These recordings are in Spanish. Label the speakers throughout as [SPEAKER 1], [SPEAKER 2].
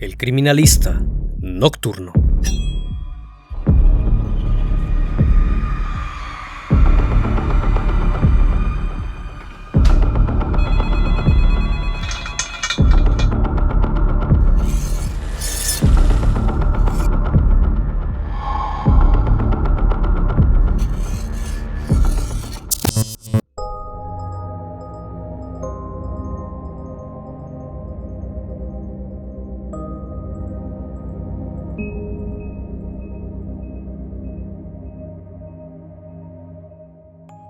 [SPEAKER 1] El criminalista nocturno.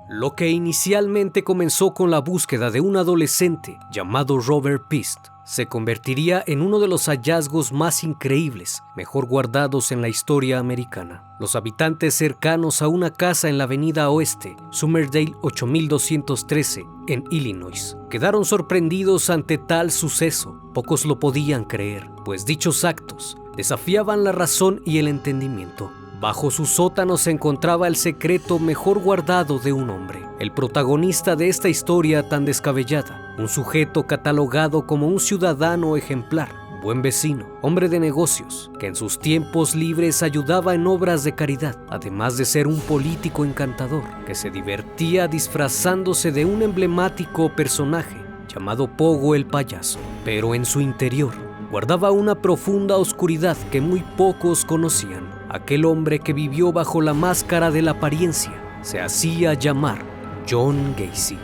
[SPEAKER 1] Lo que inicialmente comenzó con la búsqueda de un adolescente llamado Robert Pist se convertiría en uno de los hallazgos más increíbles, mejor guardados en la historia americana. Los habitantes cercanos a una casa en la avenida Oeste, Summerdale 8213, en Illinois, quedaron sorprendidos ante tal suceso. Pocos lo podían creer, pues dichos actos desafiaban la razón y el entendimiento. Bajo su sótano se encontraba el secreto mejor guardado de un hombre, el protagonista de esta historia tan descabellada, un sujeto catalogado como un ciudadano ejemplar, buen vecino, hombre de negocios, que en sus tiempos libres ayudaba en obras de caridad, además de ser un político encantador, que se divertía disfrazándose de un emblemático personaje llamado Pogo el payaso, pero en su interior guardaba una profunda oscuridad que muy pocos conocían. Aquel hombre que vivió bajo la máscara de la apariencia se hacía llamar John Gacy.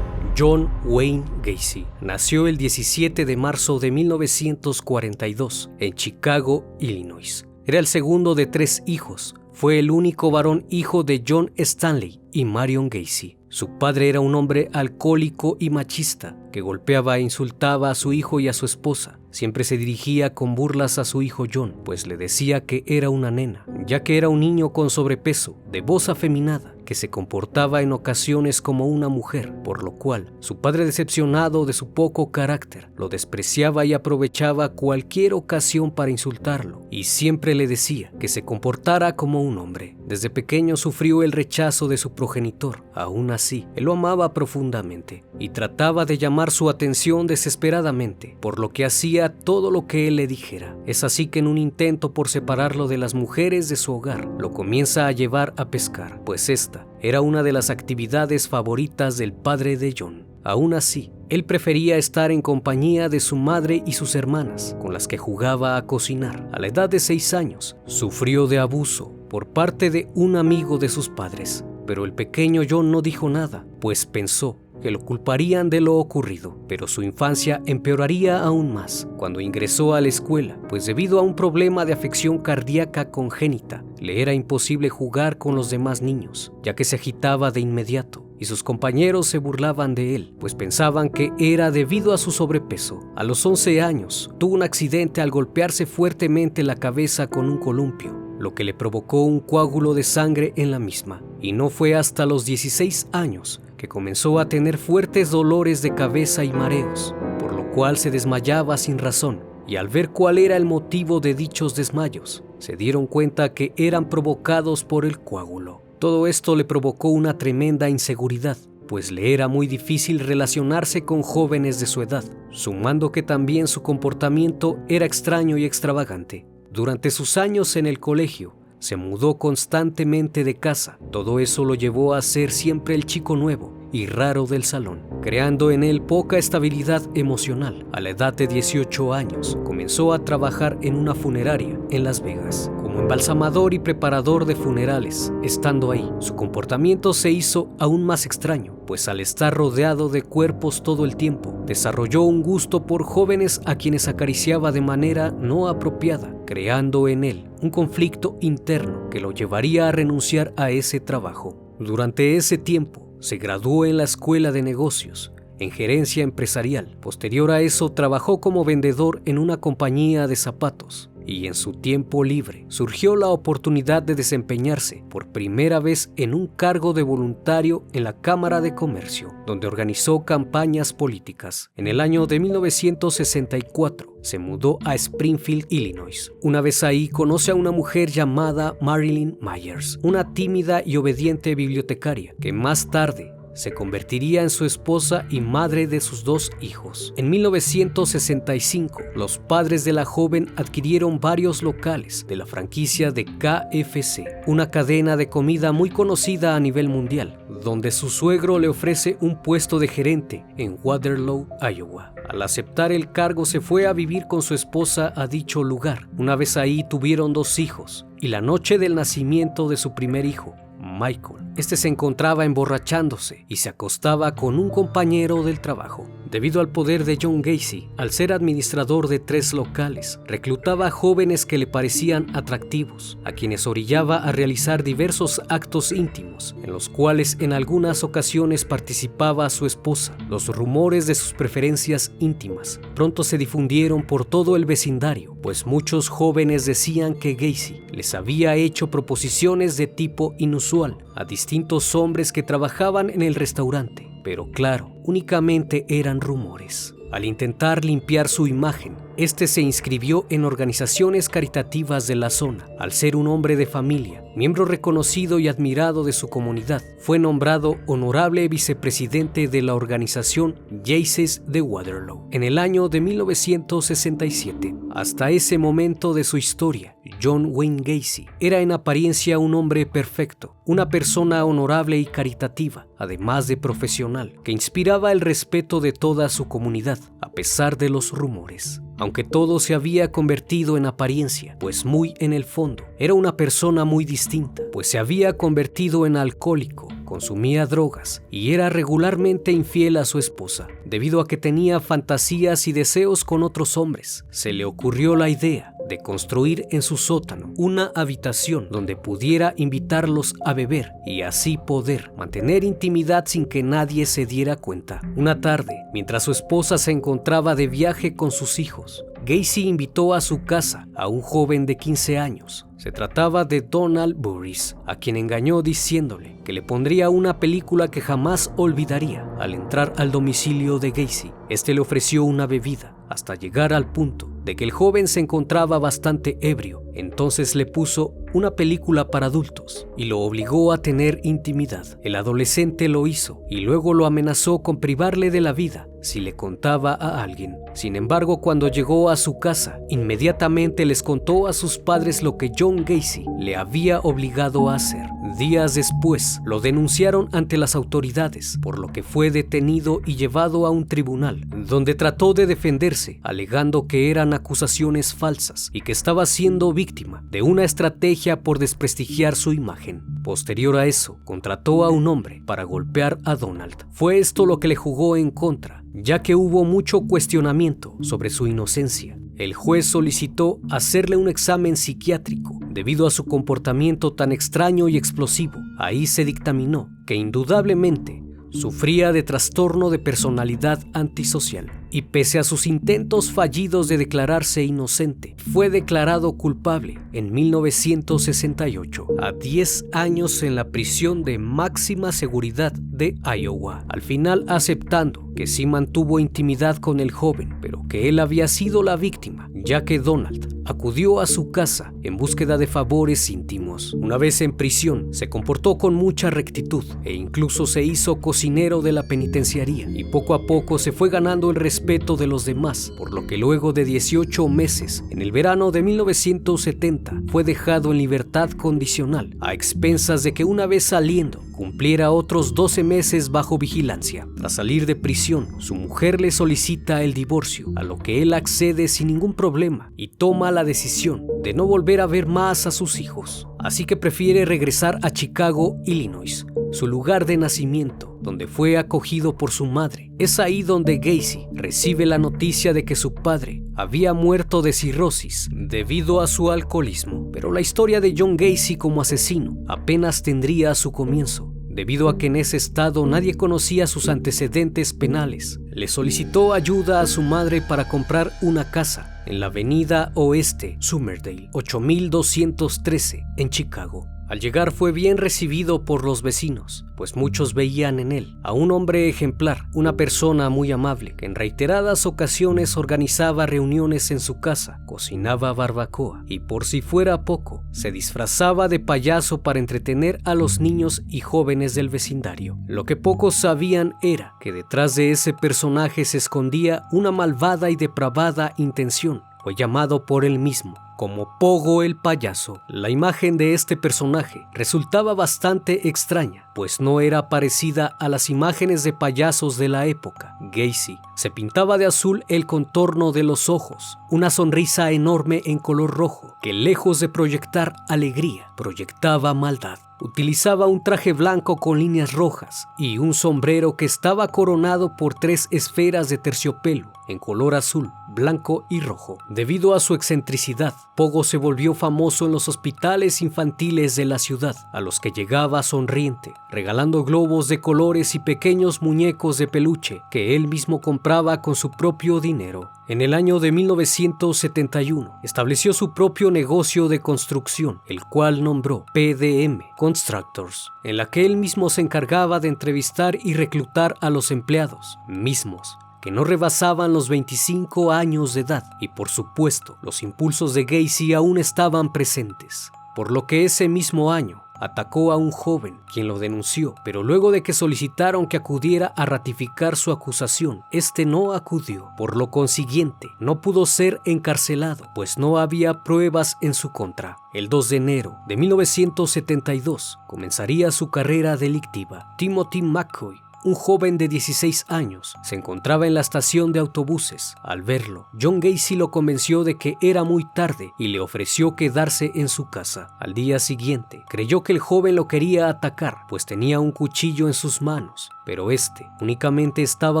[SPEAKER 1] John Wayne Gacy nació el 17 de marzo de 1942 en Chicago, Illinois. Era el segundo de 3 hijos. Fue el único varón hijo de John Stanley y Marion Gacy. Su padre era un hombre alcohólico y machista que golpeaba e insultaba a su hijo y a su esposa. Siempre se dirigía con burlas a su hijo John, pues le decía que era una nena, ya que era un niño con sobrepeso, de voz afeminada, que se comportaba en ocasiones como una mujer, por lo cual su padre, decepcionado de su poco carácter, lo despreciaba y aprovechaba cualquier ocasión para insultarlo, y siempre le decía que se comportara como un hombre. Desde pequeño sufrió el rechazo de su progenitor. Aún así, él lo amaba profundamente y trataba de llamar su atención desesperadamente, por lo que hacía todo lo que él le dijera. Es así que en un intento por separarlo de las mujeres de su hogar, lo comienza a llevar a pescar, pues esta era una de las actividades favoritas del padre de John. Aún así, él prefería estar en compañía de su madre y sus hermanas, con las que jugaba a cocinar. A la edad de 6 años, sufrió de abuso por parte de un amigo de sus padres, pero el pequeño John no dijo nada, pues pensó que lo culparían de lo ocurrido, pero su infancia empeoraría aún más cuando ingresó a la escuela, pues debido a un problema de afección cardíaca congénita, le era imposible jugar con los demás niños, ya que se agitaba de inmediato, y sus compañeros se burlaban de él, pues pensaban que era debido a su sobrepeso. A los 11 años, tuvo un accidente al golpearse fuertemente la cabeza con un columpio, lo que le provocó un coágulo de sangre en la misma, y no fue hasta los 16 años que comenzó a tener fuertes dolores de cabeza y mareos, por lo cual se desmayaba sin razón, y al ver cuál era el motivo de dichos desmayos, se dieron cuenta que eran provocados por el coágulo. Todo esto le provocó una tremenda inseguridad, pues le era muy difícil relacionarse con jóvenes de su edad, sumando que también su comportamiento era extraño y extravagante. Durante sus años en el colegio, se mudó constantemente de casa. Todo eso lo llevó a ser siempre el chico nuevo y raro del salón, creando en él poca estabilidad emocional. A la edad de 18 años, comenzó a trabajar en una funeraria en Las Vegas, como embalsamador y preparador de funerales. Estando ahí, su comportamiento se hizo aún más extraño, pues al estar rodeado de cuerpos todo el tiempo, desarrolló un gusto por jóvenes a quienes acariciaba de manera no apropiada, creando en él un conflicto interno que lo llevaría a renunciar a ese trabajo. Durante ese tiempo, se graduó en la escuela de negocios, en gerencia empresarial. Posterior a eso, trabajó como vendedor en una compañía de zapatos. Y en su tiempo libre surgió la oportunidad de desempeñarse por primera vez en un cargo de voluntario en la Cámara de Comercio, donde organizó campañas políticas. En el año de 1964 se mudó a Springfield, Illinois. Una vez ahí conoce a una mujer llamada Marilyn Myers, una tímida y obediente bibliotecaria que más tarde se convertiría en su esposa y madre de sus 2 hijos. En 1965, los padres de la joven adquirieron varios locales de la franquicia de KFC, una cadena de comida muy conocida a nivel mundial, donde su suegro le ofrece un puesto de gerente en Waterloo, Iowa. Al aceptar el cargo, se fue a vivir con su esposa a dicho lugar. Una vez ahí tuvieron 2 hijos, y la noche del nacimiento de su primer hijo, Michael, este se encontraba emborrachándose y se acostaba con un compañero del trabajo. Debido al poder de John Gacy, al ser administrador de 3 locales, reclutaba a jóvenes que le parecían atractivos, a quienes orillaba a realizar diversos actos íntimos, en los cuales en algunas ocasiones participaba su esposa. Los rumores de sus preferencias íntimas pronto se difundieron por todo el vecindario, pues muchos jóvenes decían que Gacy les había hecho proposiciones de tipo inusual a distintos hombres que trabajaban en el restaurante. Pero claro, únicamente eran rumores. Al intentar limpiar su imagen, este se inscribió en organizaciones caritativas de la zona. Al ser un hombre de familia, miembro reconocido y admirado de su comunidad, fue nombrado honorable vicepresidente de la organización Jaycees de Waterloo en el año de 1967. Hasta ese momento de su historia, John Wayne Gacy era en apariencia un hombre perfecto, una persona honorable y caritativa, además de profesional, que inspiraba el respeto de toda su comunidad, a pesar de los rumores. Aunque todo se había convertido en apariencia, pues muy en el fondo era una persona muy distinta, pues se había convertido en alcohólico, consumía drogas y era regularmente infiel a su esposa. Debido a que tenía fantasías y deseos con otros hombres, se le ocurrió la idea de construir en su sótano una habitación donde pudiera invitarlos a beber y así poder mantener intimidad sin que nadie se diera cuenta. Una tarde, mientras su esposa se encontraba de viaje con sus hijos, Gacy invitó a su casa a un joven de 15 años. Se trataba de Donald Burris, a quien engañó diciéndole que le pondría una película que jamás olvidaría. Al entrar al domicilio de Gacy, este le ofreció una bebida, hasta llegar al punto de que el joven se encontraba bastante ebrio. Entonces le puso una película para adultos y lo obligó a tener intimidad. El adolescente lo hizo y luego lo amenazó con privarle de la vida si le contaba a alguien. Sin embargo, cuando llegó a su casa, inmediatamente les contó a sus padres lo que John Gacy le había obligado a hacer. Días después, lo denunciaron ante las autoridades, por lo que fue detenido y llevado a un tribunal, donde trató de defenderse, alegando que eran acusaciones falsas y que estaba siendo víctima de una estrategia por desprestigiar su imagen. Posterior a eso, contrató a un hombre para golpear a Donald. Fue esto lo que le jugó en contra, ya que hubo mucho cuestionamiento sobre su inocencia. El juez solicitó hacerle un examen psiquiátrico debido a su comportamiento tan extraño y explosivo. Ahí se dictaminó que indudablemente sufría de trastorno de personalidad antisocial y pese a sus intentos fallidos de declararse inocente, fue declarado culpable en 1968 a 10 años en la prisión de máxima seguridad de Iowa, al final aceptando que sí mantuvo intimidad con el joven, pero que él había sido la víctima, ya que Donald acudió a su casa en búsqueda de favores íntimos. Una vez en prisión, se comportó con mucha rectitud e incluso se hizo cocinero de la penitenciaría y poco a poco se fue ganando el respeto de los demás, por lo que luego de 18 meses, en el verano de 1970, fue dejado en libertad condicional, a expensas de que una vez saliendo, cumpliera otros 12 meses bajo vigilancia. Tras salir de prisión, su mujer le solicita el divorcio, a lo que él accede sin ningún problema y toma la decisión de no volver a ver más a sus hijos. Así que prefiere regresar a Chicago, Illinois, su lugar de nacimiento, donde fue acogido por su madre. Es ahí donde Gacy recibe la noticia de que su padre había muerto de cirrosis debido a su alcoholismo. Pero la historia de John Gacy como asesino apenas tendría su comienzo, debido a que en ese estado nadie conocía sus antecedentes penales. Le solicitó ayuda a su madre para comprar una casa en la avenida Oeste Summerdale, 8213, en Chicago. Al llegar fue bien recibido por los vecinos, pues muchos veían en él a un hombre ejemplar, una persona muy amable, que en reiteradas ocasiones organizaba reuniones en su casa, cocinaba barbacoa y, por si fuera poco, se disfrazaba de payaso para entretener a los niños y jóvenes del vecindario. Lo que pocos sabían era que detrás de ese personaje se escondía una malvada y depravada intención. Fue llamado por él mismo como Pogo el payaso. La imagen de este personaje resultaba bastante extraña, pues no era parecida a las imágenes de payasos de la época. Gacy se pintaba de azul el contorno de los ojos, una sonrisa enorme en color rojo que, lejos de proyectar alegría, proyectaba maldad. Utilizaba un traje blanco con líneas rojas y un sombrero que estaba coronado por 3 esferas de terciopelo en color azul, blanco y rojo. Debido a su excentricidad, Pogo se volvió famoso en los hospitales infantiles de la ciudad, a los que llegaba sonriente, regalando globos de colores y pequeños muñecos de peluche que él mismo compraba con su propio dinero. En el año de 1971 estableció su propio negocio de construcción, el cual nombró PDM Constructors, en la que él mismo se encargaba de entrevistar y reclutar a los empleados, mismos que no rebasaban los 25 años de edad, y por supuesto los impulsos de Gacy aún estaban presentes, por lo que ese mismo año atacó a un joven, quien lo denunció, pero luego de que solicitaron que acudiera a ratificar su acusación, este no acudió. Por lo consiguiente, no pudo ser encarcelado, pues no había pruebas en su contra. El 2 de enero de 1972 comenzaría su carrera delictiva. Timothy McCoy, un joven de 16 años, se encontraba en la estación de autobuses. Al verlo, John Gacy lo convenció de que era muy tarde y le ofreció quedarse en su casa. Al día siguiente, creyó que el joven lo quería atacar, pues tenía un cuchillo en sus manos, pero este únicamente estaba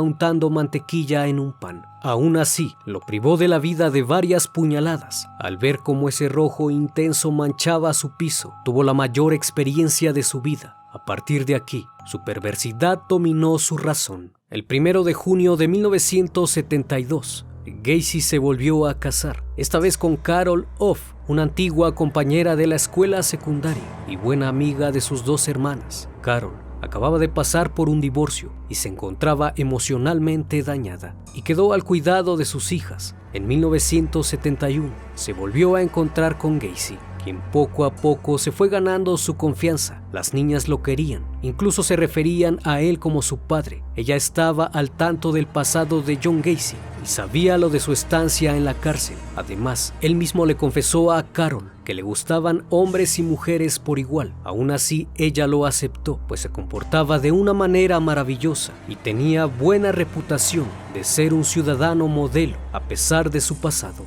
[SPEAKER 1] untando mantequilla en un pan. Aún así, lo privó de la vida de varias puñaladas. Al ver cómo ese rojo intenso manchaba su piso, tuvo la mayor experiencia de su vida. A partir de aquí, su perversidad dominó su razón. El 1 de junio de 1972, Gacy se volvió a casar, esta vez con Carol Off, una antigua compañera de la escuela secundaria y buena amiga de sus 2 hermanas. Carol acababa de pasar por un divorcio y se encontraba emocionalmente dañada y quedó al cuidado de sus hijas. En 1971 se volvió a encontrar con Gacy, quien poco a poco se fue ganando su confianza. Las niñas lo querían, incluso se referían a él como su padre. Ella estaba al tanto del pasado de John Gacy y sabía lo de su estancia en la cárcel. Además, él mismo le confesó a Carol que le gustaban hombres y mujeres por igual. Aún así, ella lo aceptó, pues se comportaba de una manera maravillosa y tenía buena reputación de ser un ciudadano modelo a pesar de su pasado.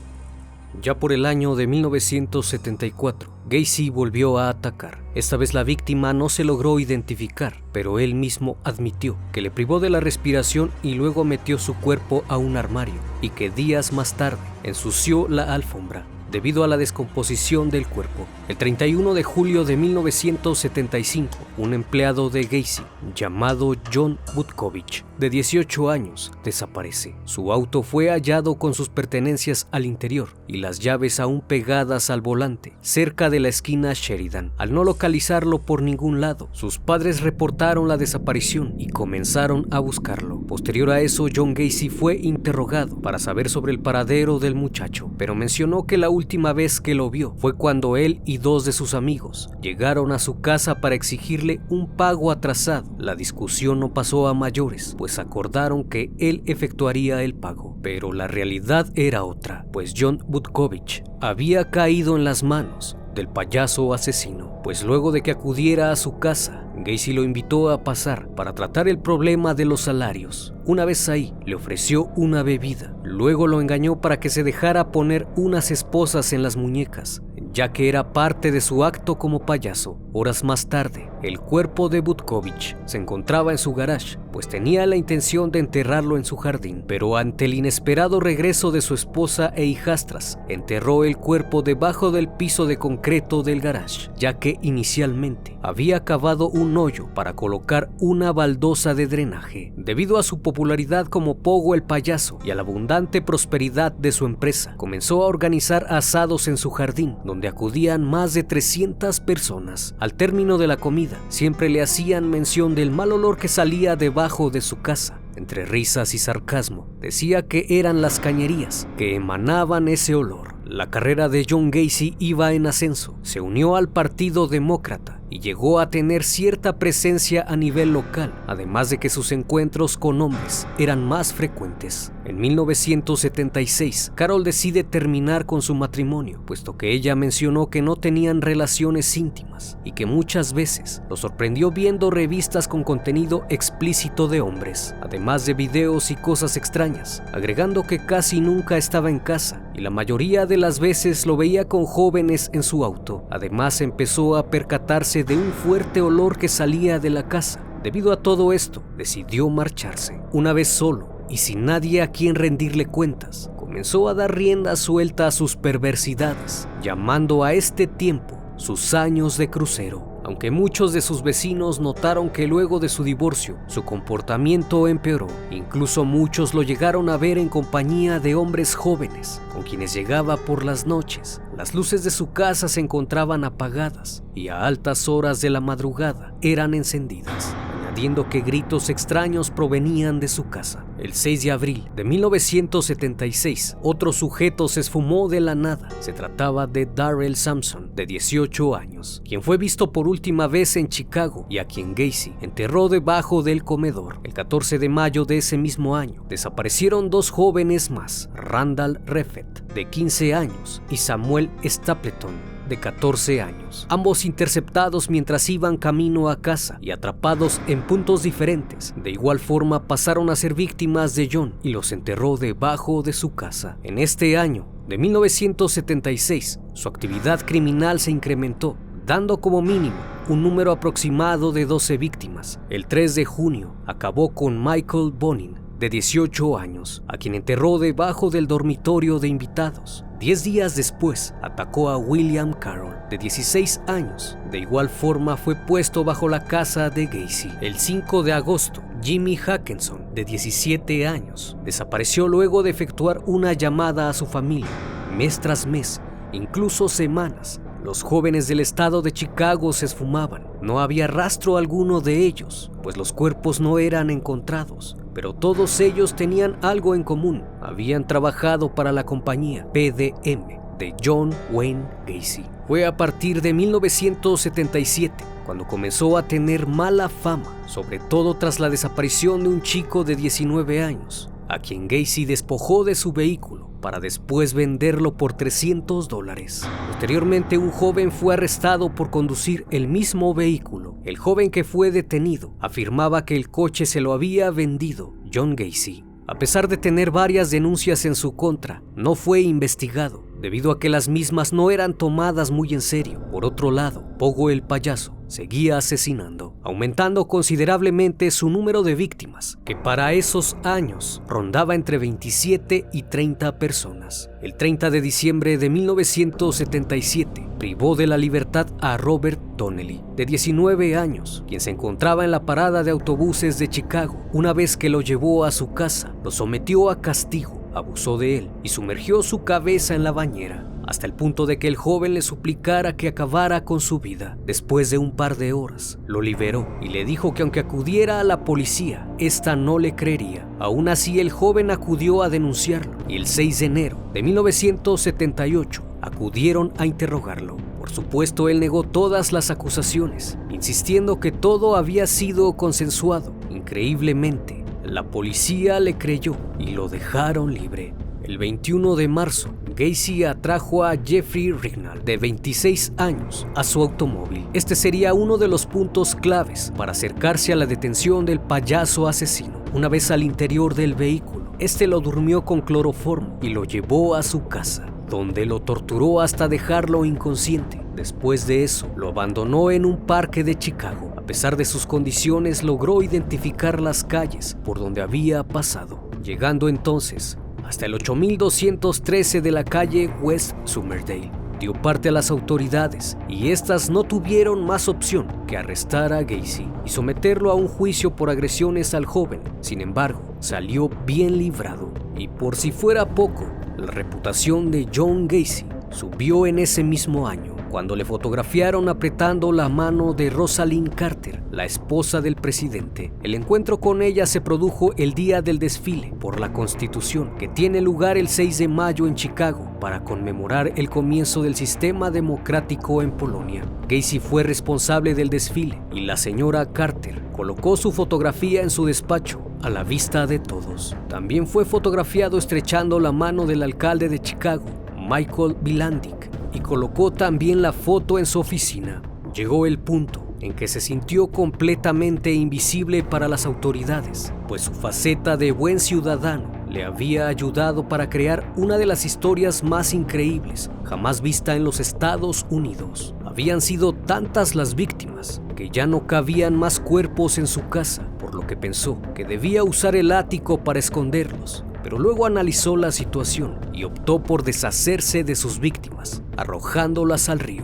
[SPEAKER 1] Ya por el año de 1974, Gacy volvió a atacar. Esta vez la víctima no se logró identificar, pero él mismo admitió que le privó de la respiración y luego metió su cuerpo a un armario y que días más tarde ensució la alfombra debido a la descomposición del cuerpo. El 31 de julio de 1975, un empleado de Gacy llamado John Butkovich, de 18 años, desaparece. Su auto fue hallado con sus pertenencias al interior y las llaves aún pegadas al volante, cerca de la esquina Sheridan. Al no localizarlo por ningún lado, sus padres reportaron la desaparición y comenzaron a buscarlo. Posterior a eso, John Gacy fue interrogado para saber sobre el paradero del muchacho, pero mencionó que la última vez que lo vio fue cuando él y 2 de sus amigos llegaron a su casa para exigirle un pago atrasado. La discusión no pasó a mayores, pues acordaron que él efectuaría el pago, pero la realidad era otra, pues John Butkovich había caído en las manos del payaso asesino, pues luego de que acudiera a su casa, Gacy lo invitó a pasar para tratar el problema de los salarios. Una vez ahí, le ofreció una bebida, luego lo engañó para que se dejara poner unas esposas en las muñecas, ya que era parte de su acto como payaso. Horas más tarde, el cuerpo de Butkovich se encontraba en su garage, pues tenía la intención de enterrarlo en su jardín, pero ante el inesperado regreso de su esposa e hijastras, enterró el cuerpo debajo del piso de concreto del garage, ya que inicialmente había cavado un hoyo para colocar una baldosa de drenaje. Debido a su popularidad como Pogo el payaso y a la abundante prosperidad de su empresa, comenzó a organizar asados en su jardín, donde donde acudían más de 300 personas. Al término de la comida, siempre le hacían mención del mal olor que salía debajo de su casa. Entre risas y sarcasmo, decía que eran las cañerías que emanaban ese olor. La carrera de John Gacy iba en ascenso. Se unió al Partido Demócrata y llegó a tener cierta presencia a nivel local, además de que sus encuentros con hombres eran más frecuentes. En 1976, Carol decide terminar con su matrimonio, puesto que ella mencionó que no tenían relaciones íntimas y que muchas veces lo sorprendió viendo revistas con contenido explícito de hombres, además de videos y cosas extrañas, agregando que casi nunca estaba en casa y la mayoría de las veces lo veía con jóvenes en su auto. Además, empezó a percatarse de un fuerte olor que salía de la casa. Debido a todo esto, decidió marcharse. Una vez solo y sin nadie a quien rendirle cuentas, comenzó a dar rienda suelta a sus perversidades, llamando a este tiempo sus años de crucero. Aunque muchos de sus vecinos notaron que luego de su divorcio su comportamiento empeoró, incluso muchos lo llegaron a ver en compañía de hombres jóvenes con quienes llegaba por las noches. Las luces de su casa se encontraban apagadas y a altas horas de la madrugada eran encendidas, añadiendo que gritos extraños provenían de su casa. El 6 de abril de 1976, otro sujeto se esfumó de la nada. Se trataba de Darrell Sampson, de 18 años, quien fue visto por última vez en Chicago y a quien Gacy enterró debajo del comedor. El 14 de mayo de ese mismo año, desaparecieron dos jóvenes más, Randall Refet, de 15 años, y Samuel Stapleton, de 14 años, ambos interceptados mientras iban camino a casa y atrapados en puntos diferentes. De igual forma pasaron a ser víctimas de John y los enterró debajo de su casa. En este año de 1976, su actividad criminal se incrementó, dando como mínimo un número aproximado de 12 víctimas. El 3 de junio acabó con Michael Bonin, de 18 años, a quien enterró debajo del dormitorio de invitados. 10 días después, atacó a William Carroll, de 16 años. De igual forma, fue puesto bajo la casa de Gacy. El 5 de agosto, Jimmy Hackenson, de 17 años, desapareció luego de efectuar una llamada a su familia. Mes tras mes, incluso semanas, los jóvenes del estado de Chicago se esfumaban. No había rastro alguno de ellos, pues los cuerpos no eran encontrados. Pero todos ellos tenían algo en común. Habían trabajado para la compañía PDM de John Wayne Gacy. Fue a partir de 1977 cuando comenzó a tener mala fama, sobre todo tras la desaparición de un chico de 19 años, a quien Gacy despojó de su vehículo para después venderlo por $300. Posteriormente, un joven fue arrestado por conducir el mismo vehículo. El joven que fue detenido afirmaba que el coche se lo había vendido John Gacy. A pesar de tener varias denuncias en su contra, no fue investigado, debido a que las mismas no eran tomadas muy en serio. Por otro lado, Pogo el payaso seguía asesinando, aumentando considerablemente su número de víctimas, que para esos años rondaba entre 27 y 30 personas. El 30 de diciembre de 1977 privó de la libertad a Robert Donnelly, de 19 años, quien se encontraba en la parada de autobuses de Chicago. Una vez que lo llevó a su casa, lo sometió a castigo, abusó de él y sumergió su cabeza en la bañera, hasta el punto de que el joven le suplicara que acabara con su vida. Después de un par de horas, lo liberó y le dijo que aunque acudiera a la policía, esta no le creería. Aún así, el joven acudió a denunciarlo y el 6 de enero de 1978 acudieron a interrogarlo. Por supuesto, él negó todas las acusaciones, insistiendo que todo había sido consensuado. Increíblemente, la policía le creyó y lo dejaron libre. El 21 de marzo, Gacy atrajo a Jeffrey Rignall, de 26 años, a su automóvil. Este sería uno de los puntos claves para acercarse a la detención del payaso asesino. Una vez al interior del vehículo, este lo durmió con cloroformo y lo llevó a su casa, donde lo torturó hasta dejarlo inconsciente. Después de eso, lo abandonó en un parque de Chicago. A pesar de sus condiciones, logró identificar las calles por donde había pasado, llegando entonces hasta el 8213 de la calle West Summerdale. Dio parte a las autoridades y estas no tuvieron más opción que arrestar a Gacy y someterlo a un juicio por agresiones al joven. Sin embargo, salió bien librado y por si fuera poco, la reputación de John Gacy subió en ese mismo año, cuando le fotografiaron apretando la mano de Rosalynn Carter, la esposa del presidente. El encuentro con ella se produjo el día del desfile por la Constitución, que tiene lugar el 6 de mayo en Chicago para conmemorar el comienzo del sistema democrático en Polonia. Gacy fue responsable del desfile y la señora Carter colocó su fotografía en su despacho a la vista de todos. También fue fotografiado estrechando la mano del alcalde de Chicago, Michael Bilandic, y colocó también la foto en su oficina. Llegó el punto en que se sintió completamente invisible para las autoridades, pues su faceta de buen ciudadano le había ayudado para crear una de las historias más increíbles jamás vista en los Estados Unidos. Habían sido tantas las víctimas que ya no cabían más cuerpos en su casa, por lo que pensó que debía usar el ático para esconderlos. Pero luego analizó la situación y optó por deshacerse de sus víctimas, arrojándolas al río.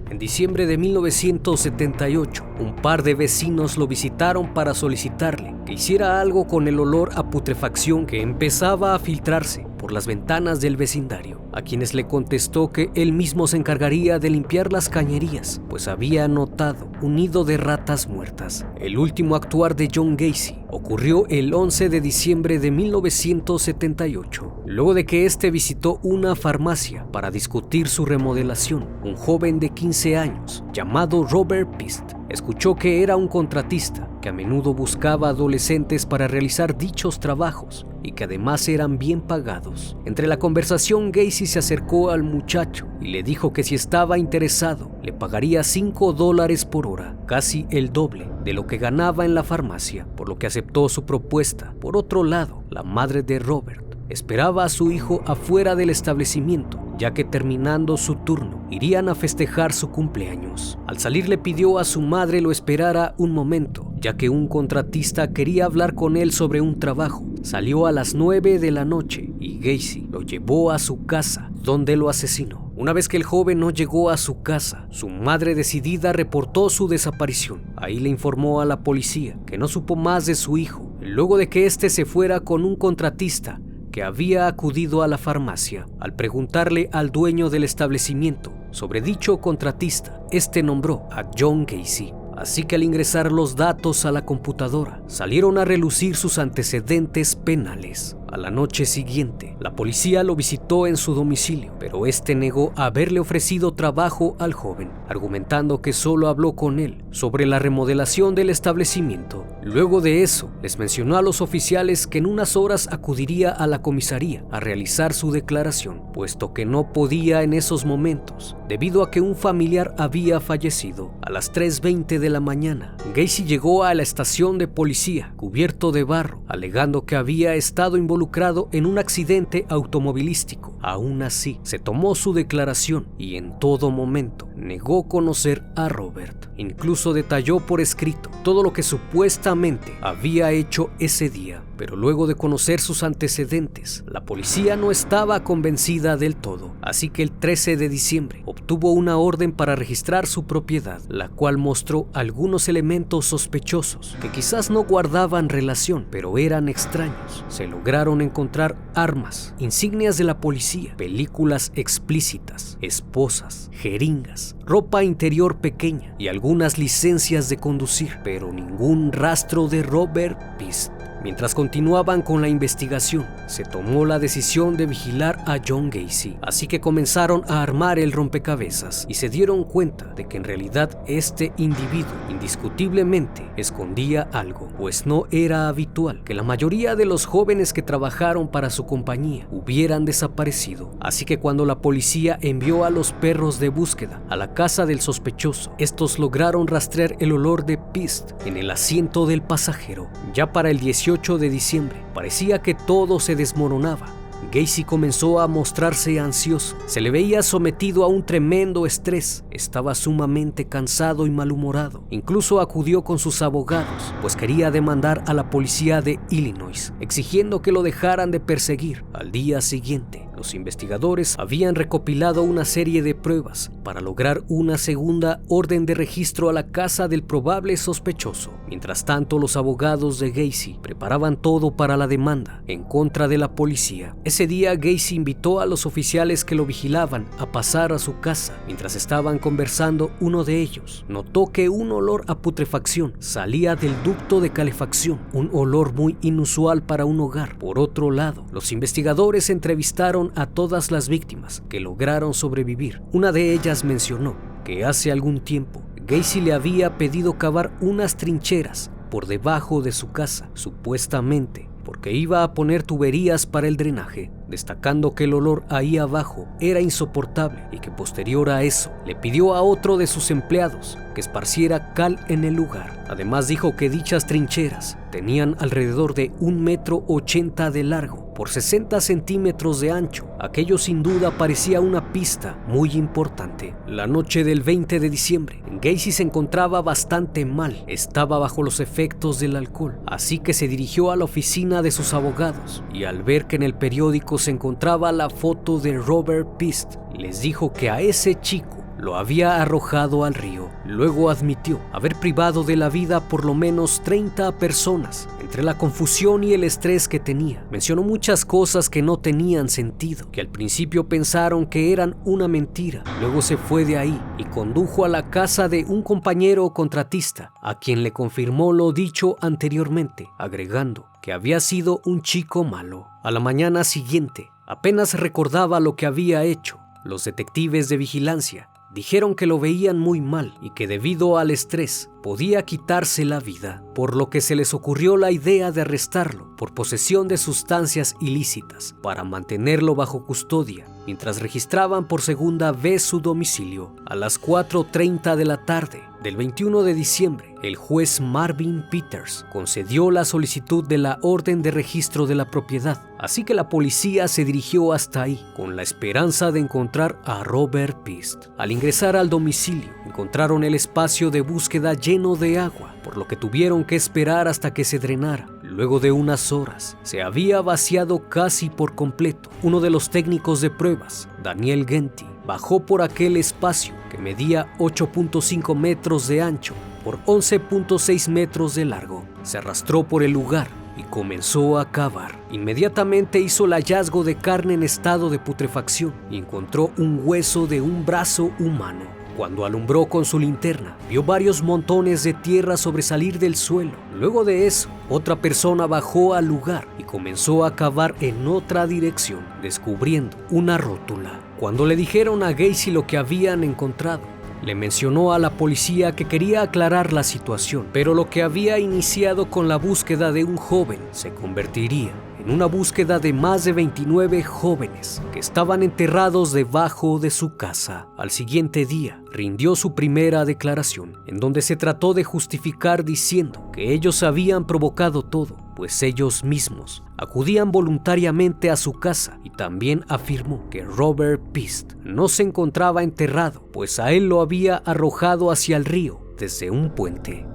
[SPEAKER 1] En diciembre de 1978, un par de vecinos lo visitaron para solicitarle que hiciera algo con el olor a putrefacción que empezaba a filtrarse por las ventanas del vecindario, a quienes le contestó que él mismo se encargaría de limpiar las cañerías, pues había notado un nido de ratas muertas. El último actuar de John Gacy ocurrió el 11 de diciembre de 1978, luego de que este visitó una farmacia para discutir su remodelación. Un joven de 15 años llamado Robert Pist escuchó que era un contratista que a menudo buscaba adolescentes para realizar dichos trabajos y que además eran bien pagados. Entre la conversación, Gacy se acercó al muchacho y le dijo que si estaba interesado le pagaría $5 por hora, casi el doble de lo que ganaba en la farmacia, por lo que aceptó su propuesta. Por otro lado, la madre de Robert esperaba a su hijo afuera del establecimiento, ya que terminando su turno irían a festejar su cumpleaños. Al salir le pidió a su madre lo esperara un momento, ya que un contratista quería hablar con él sobre un trabajo. Salió a las 9 de la noche y Gacy lo llevó a su casa, donde lo asesinó. Una vez que el joven no llegó a su casa, su madre decidida reportó su desaparición. Ahí le informó a la policía que no supo más de su hijo, luego de que éste se fuera con un contratista que había acudido a la farmacia. Al preguntarle al dueño del establecimiento sobre dicho contratista, este nombró a John Gacy. Así que al ingresar los datos a la computadora, salieron a relucir sus antecedentes penales. A la noche siguiente, la policía lo visitó en su domicilio, pero este negó haberle ofrecido trabajo al joven, argumentando que solo habló con él sobre la remodelación del establecimiento. Luego de eso, les mencionó a los oficiales que en unas horas acudiría a la comisaría a realizar su declaración, puesto que no podía en esos momentos, debido a que un familiar había fallecido. A las 3:20 de la mañana, Gacy llegó a la estación de policía, cubierto de barro, alegando que había estado involucrado en un accidente automovilístico. Aún así, se tomó su declaración y en todo momento negó conocer a Robert. Incluso detalló por escrito todo lo que supuestamente había hecho ese día. Pero luego de conocer sus antecedentes, la policía no estaba convencida del todo. Así que el 13 de diciembre obtuvo una orden para registrar su propiedad, la cual mostró algunos elementos sospechosos que quizás no guardaban relación, pero eran extraños. Se lograron encontrar armas, insignias de la policía, películas explícitas, esposas, jeringas, ropa interior pequeña y algunas licencias de conducir, pero ningún rastro de Robert Pist. Mientras continuaban con la investigación, se tomó la decisión de vigilar a John Gacy, así que comenzaron a armar el rompecabezas y se dieron cuenta de que en realidad este individuo indiscutiblemente escondía algo, pues no era habitual que la mayoría de los jóvenes que trabajaron para su compañía hubieran desaparecido. Así que cuando la policía envió a los perros de búsqueda a la casa del sospechoso, estos lograron rastrear el olor de Pist en el asiento del pasajero. Ya para el 18 de diciembre, parecía que todo se desmoronaba. Gacy comenzó a mostrarse ansioso. Se le veía sometido a un tremendo estrés. Estaba sumamente cansado y malhumorado. Incluso acudió con sus abogados, pues quería demandar a la policía de Illinois, exigiendo que lo dejaran de perseguir. Al día siguiente, Los investigadores habían recopilado una serie de pruebas para lograr una segunda orden de registro a la casa del probable sospechoso. Mientras tanto, los abogados de Gacy preparaban todo para la demanda en contra de la policía. Ese día, Gacy invitó a los oficiales que lo vigilaban a pasar a su casa. Mientras estaban conversando, uno de ellos notó que un olor a putrefacción salía del ducto de calefacción, un olor muy inusual para un hogar. Por otro lado, los investigadores entrevistaron a todas las víctimas que lograron sobrevivir. Una de ellas mencionó que hace algún tiempo Gacy le había pedido cavar unas trincheras por debajo de su casa, supuestamente porque iba a poner tuberías para el drenaje, destacando que el olor ahí abajo era insoportable y que posterior a eso le pidió a otro de sus empleados que esparciera cal en el lugar. Además dijo que dichas trincheras tenían alrededor de 1,80 m de largo por 60 centímetros de ancho. Aquello sin duda parecía una pista muy importante. La noche del 20 de diciembre, Gacy se encontraba bastante mal. Estaba bajo los efectos del alcohol, así que se dirigió a la oficina de sus abogados y al ver que en el periódico se encontraba la foto de Robert Pist, les dijo que a ese chico lo había arrojado al río. Luego admitió haber privado de la vida por lo menos 30 personas. Entre la confusión y el estrés que tenía, mencionó muchas cosas que no tenían sentido, que al principio pensaron que eran una mentira. Luego se fue de ahí y condujo a la casa de un compañero contratista, a quien le confirmó lo dicho anteriormente, agregando que había sido un chico malo. A la mañana siguiente, apenas recordaba lo que había hecho. Los detectives de vigilancia dijeron que lo veían muy mal y que debido al estrés podía quitarse la vida, por lo que se les ocurrió la idea de arrestarlo por posesión de sustancias ilícitas para mantenerlo bajo custodia mientras registraban por segunda vez su domicilio. A las 4:30 de la tarde del 21 de diciembre, el juez Marvin Peters concedió la solicitud de la orden de registro de la propiedad, así que la policía se dirigió hasta ahí con la esperanza de encontrar a Robert Pist. Al ingresar al domicilio, encontraron el espacio de búsqueda lleno de agua, por lo que tuvieron que esperar hasta que se drenara. Luego de unas horas, se había vaciado casi por completo. Uno de los técnicos de pruebas, Daniel Genty, bajó por aquel espacio que medía 8.5 metros de ancho por 11.6 metros de largo. Se arrastró por el lugar y comenzó a cavar. Inmediatamente hizo el hallazgo de carne en estado de putrefacción y encontró un hueso de un brazo humano. Cuando alumbró con su linterna, vio varios montones de tierra sobresalir del suelo. Luego de eso, otra persona bajó al lugar y comenzó a cavar en otra dirección, descubriendo una rótula. Cuando le dijeron a Gacy lo que habían encontrado, le mencionó a la policía que quería aclarar la situación, pero lo que había iniciado con la búsqueda de un joven se convertiría en una búsqueda de más de 29 jóvenes que estaban enterrados debajo de su casa. Al siguiente día, rindió su primera declaración, en donde se trató de justificar diciendo que ellos habían provocado todo, pues ellos mismos acudían voluntariamente a su casa, y también afirmó que Robert Pist no se encontraba enterrado, pues a él lo había arrojado hacia el río desde un puente.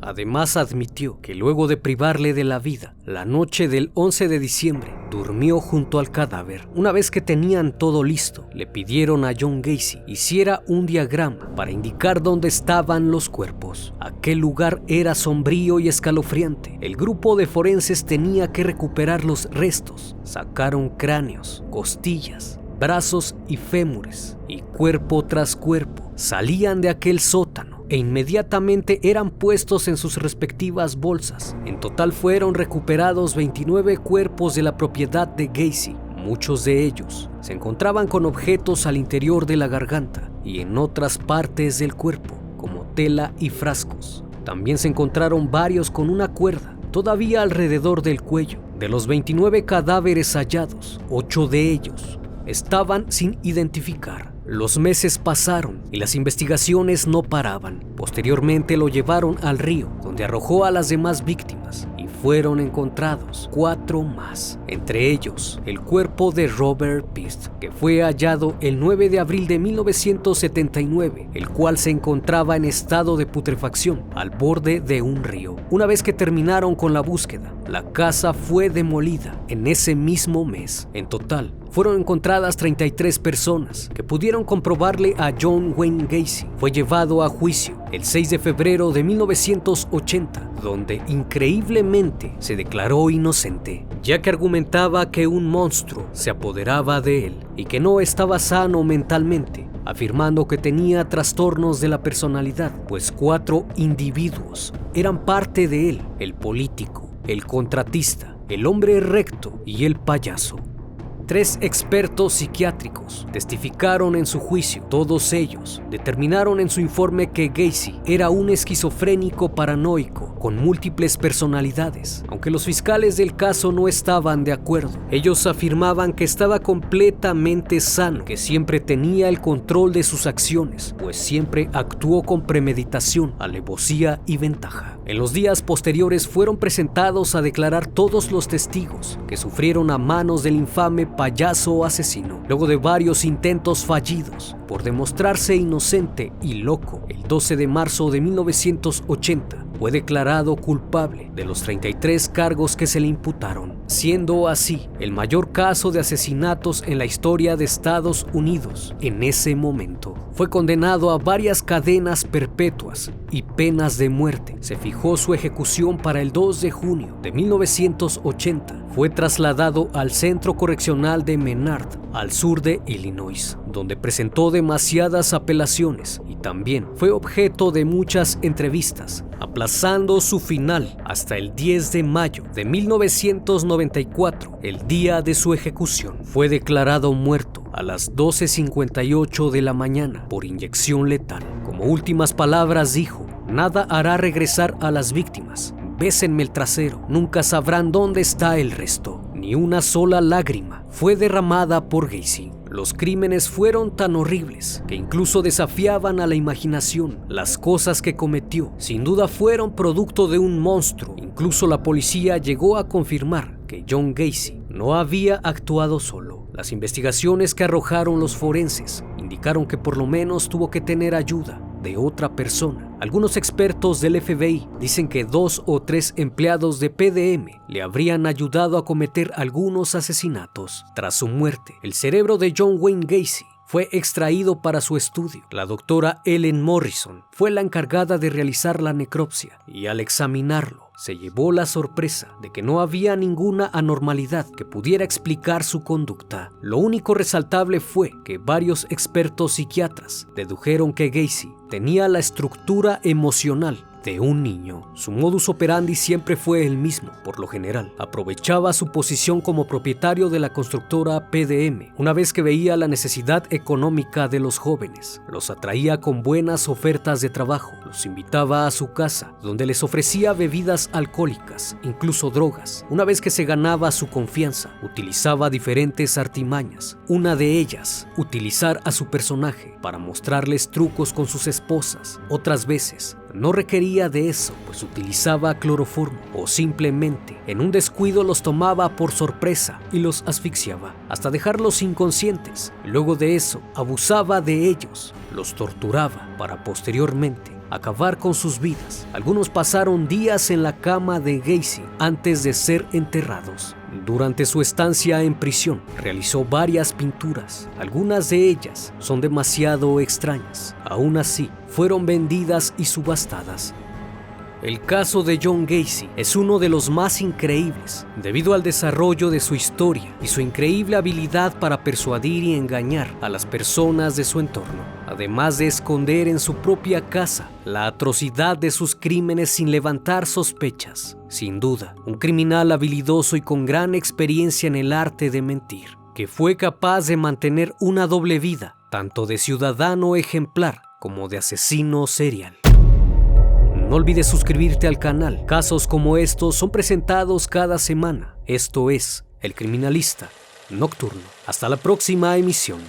[SPEAKER 1] Además admitió que luego de privarle de la vida, la noche del 11 de diciembre, durmió junto al cadáver. Una vez que tenían todo listo, le pidieron a John Gacy hiciera un diagrama para indicar dónde estaban los cuerpos. Aquel lugar era sombrío y escalofriante. El grupo de forenses tenía que recuperar los restos. Sacaron cráneos, costillas, brazos y fémures, y cuerpo tras cuerpo salían de aquel sótano e inmediatamente eran puestos en sus respectivas bolsas. En total fueron recuperados 29 cuerpos de la propiedad de Gacy. Muchos de ellos se encontraban con objetos al interior de la garganta y en otras partes del cuerpo, como tela y frascos. También se encontraron varios con una cuerda todavía alrededor del cuello. De los 29 cadáveres hallados, 8 de ellos estaban sin identificar. Los meses pasaron y las investigaciones no paraban. Posteriormente lo llevaron al río, donde arrojó a las demás víctimas y fueron encontrados 4 más, entre ellos el cuerpo de Robert Pist, que fue hallado el 9 de abril de 1979, el cual se encontraba en estado de putrefacción al borde de un río. Una vez que terminaron con la búsqueda, la casa fue demolida en ese mismo mes. En total, fueron encontradas 33 personas que pudieron comprobarle a John Wayne Gacy. Fue llevado a juicio el 6 de febrero de 1980, donde increíblemente se declaró inocente, ya que argumentaba que un monstruo se apoderaba de él y que no estaba sano mentalmente, afirmando que tenía trastornos de la personalidad, pues 4 individuos eran parte de él: el político, el contratista, el hombre recto y el payaso. 3 expertos psiquiátricos testificaron en su juicio. Todos ellos determinaron en su informe que Gacy era un esquizofrénico paranoico con múltiples personalidades. Aunque los fiscales del caso no estaban de acuerdo, ellos afirmaban que estaba completamente sano, que siempre tenía el control de sus acciones, pues siempre actuó con premeditación, alevosía y ventaja. En los días posteriores fueron presentados a declarar todos los testigos que sufrieron a manos del infame payaso asesino. Luego de varios intentos fallidos por demostrarse inocente y loco, el 12 de marzo de 1980 fue declarado culpable de los 33 cargos que se le imputaron, siendo así el mayor caso de asesinatos en la historia de Estados Unidos en ese momento. Fue condenado a varias cadenas perpetuas y penas de muerte. Se fijó su ejecución para el 2 de junio de 1980. Fue trasladado al Centro Correccional de Menard, al sur de Illinois, donde presentó demasiadas apelaciones y también fue objeto de muchas entrevistas, aplazando su final hasta el 10 de mayo de 1994, el día de su ejecución. Fue declarado muerto a las 12:58 de la mañana por inyección letal. Como últimas palabras dijo: "Nada hará regresar a las víctimas. Bésenme el trasero, nunca sabrán dónde está el resto". Ni una sola lágrima fue derramada por Gacy. Los crímenes fueron tan horribles que incluso desafiaban a la imaginación. Las cosas que cometió sin duda fueron producto de un monstruo. Incluso la policía llegó a confirmar que John Gacy no había actuado solo. Las investigaciones que arrojaron los forenses indicaron que por lo menos tuvo que tener ayuda de otra persona. Algunos expertos del FBI dicen que 2 o 3 empleados de PDM le habrían ayudado a cometer algunos asesinatos. Tras su muerte, el cerebro de John Wayne Gacy fue extraído para su estudio. La doctora Ellen Morrison fue la encargada de realizar la necropsia y al examinarlo se llevó la sorpresa de que no había ninguna anormalidad que pudiera explicar su conducta. Lo único resaltable fue que varios expertos psiquiatras dedujeron que Gacy tenía la estructura emocional de un niño. Su modus operandi siempre fue el mismo. Por lo general, aprovechaba su posición como propietario de la constructora PDM. Una vez que veía la necesidad económica de los jóvenes, los atraía con buenas ofertas de trabajo, los invitaba a su casa, donde les ofrecía bebidas alcohólicas, incluso drogas. Una vez que se ganaba su confianza, utilizaba diferentes artimañas. Una de ellas, utilizar a su personaje para mostrarles trucos con sus esposas. Otras veces, no requería de eso, pues utilizaba cloroformo o simplemente en un descuido los tomaba por sorpresa y los asfixiaba hasta dejarlos inconscientes. Luego de eso, abusaba de ellos, los torturaba para posteriormente acabar con sus vidas. Algunos pasaron días en la cama de Gacy antes de ser enterrados. Durante su estancia en prisión, realizó varias pinturas. Algunas de ellas son demasiado extrañas. Aún así, fueron vendidas y subastadas. El caso de John Gacy es uno de los más increíbles debido al desarrollo de su historia y su increíble habilidad para persuadir y engañar a las personas de su entorno, además de esconder en su propia casa la atrocidad de sus crímenes sin levantar sospechas. Sin duda, un criminal habilidoso y con gran experiencia en el arte de mentir, que fue capaz de mantener una doble vida, tanto de ciudadano ejemplar como de asesino serial. No olvides suscribirte al canal. Casos como estos son presentados cada semana. Esto es El Criminalista Nocturno. Hasta la próxima emisión.